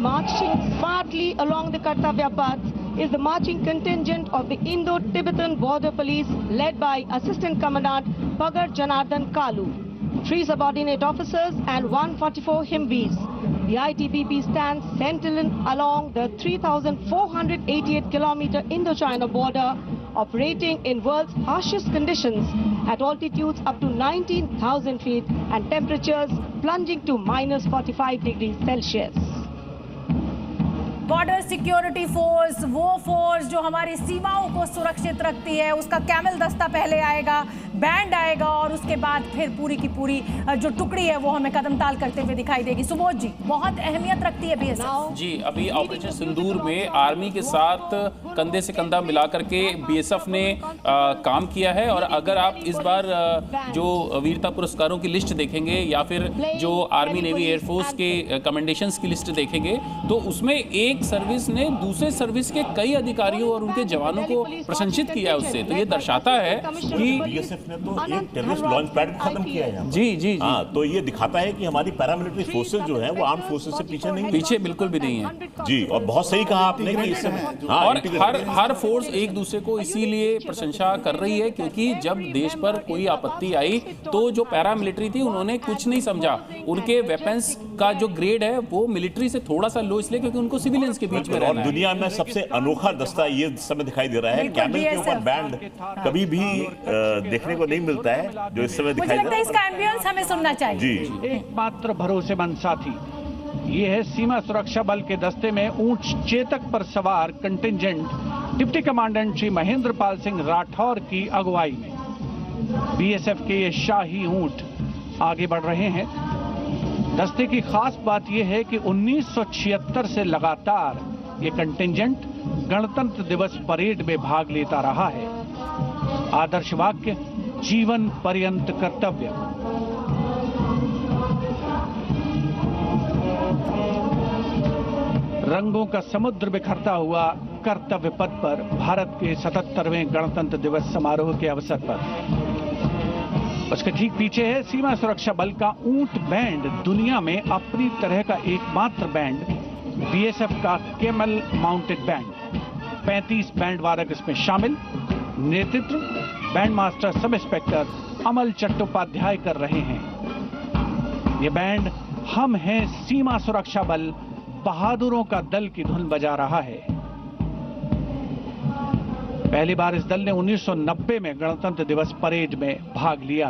marching smartly along the Kartavya paths is the marching contingent of the Indo-Tibetan Border Police led by Assistant Commandant Bhagat Janardhan Kalu, 3 subordinate officers and 144 Himvis. The ITBP stands sentinel along the 3,488-kilometer Indo-China border, operating in world's harshest conditions at altitudes up to 19,000 feet and temperatures plunging to minus 45 degrees Celsius. Border security force, वो force जो हमारी सीमाओं को सुरक्षित रखती है, उसका camel दस्ता पहले आएगा, बैंड आएगा और उसके बाद फिर पूरी की पूरी जो टुकड़ी है वो हमें कदम ताल करते हुए दिखाई देगी। सुबोध जी, बहुत अहमियत रखती है बीएसएफ। जी, अभी ऑपरेशन सिंदूर में आर्मी के साथ कंधे से कंधा मिला करके बीएसएफ ने काम किया है। और अगर आप इस बार जो वीरता पुरस्कारों की लिस्ट देखेंगे या फिर जो आर्मी नेवी एयरफोर्स के कमेंडेशंस की लिस्ट देखेंगे तो उसमें एक सर्विस ने दूसरे सर्विस के कई अधिकारियों और उनके जवानों को प्रशंसित किया है उससे। तो ये दर्शाता है कि बीएसएफ ने तो एक टेररिस्ट लॉन्च पैड खत्म किया है। जी, हाँ, तो ये दिखाता है कि हमारी पैरामिलिट्री फोर्सेस जो है वो आर्म्ड फोर्सेस से पीछे नहीं, पीछे बिल्कुल भी नहीं है। जी, और बहुत सही कहा आपने कि इससे और हर फोर्स एक दूसरे को इसीलिए प्रशंसा कर रही है क्योंकि जब देश पर कोई आपत्ति आई तो जो पैरामिलिट्री थी उन्होंने कुछ नहीं समझा। उनके वेपन्स का जो ग्रेड है वो मिलिट्री से थोड़ा सा लो इसलिए क्योंकि उनको सिविलियंस के बीच में रहना है। और दुनिया में सबसे अनोखा दस्ता ये समय दिखाई दे रहा है। कैमल के ऊपर बैंड कभी भी देखने को नहीं मिलता है जो इस समय दिखाई दे रहा है। इसका एम्बियंस हमें सुनना चाहिए। जी, एकमात्र भरोसेमंद साथी ये है सीमा सुरक्षा बल के दस्ते में ऊंट चेतक पर सवार contingent deputy commandant Shri Mahendra Pal Singh Rathore की अगुवाई में बीएसएफ के ये शाही ऊंट आगे बढ़ रहे हैं। दस्ते की खास बात यह है कि 1976 से लगातार ये कंटिंजेंट गणतंत्र दिवस परेड में भाग लेता रहा है। आदर्श वाक्य जीवन पर्यंत कर्तव्य। रंगों का समुद्र बिखरता हुआ कर्तव्य पथ पर भारत के 77वें गणतंत्र दिवस समारोह के अवसर पर उसके ठीक पीछे है सीमा सुरक्षा बल का ऊंट बैंड। दुनिया में अपनी तरह का एकमात्र बैंड बीएसएफ का कैमल माउंटेड बैंड। 35 बैंड वादक इसमें शामिल। नेतृत्व बैंड मास्टर सब इंस्पेक्टर अमल चट्टोपाध्याय कर रहे हैं। ये बैंड हम हैं सीमा सुरक्षा बल बहादुरों का दल की धुन बजा रहा है। पहली बार इस दल ने 1990 में गणतंत्र दिवस परेड में भाग लिया।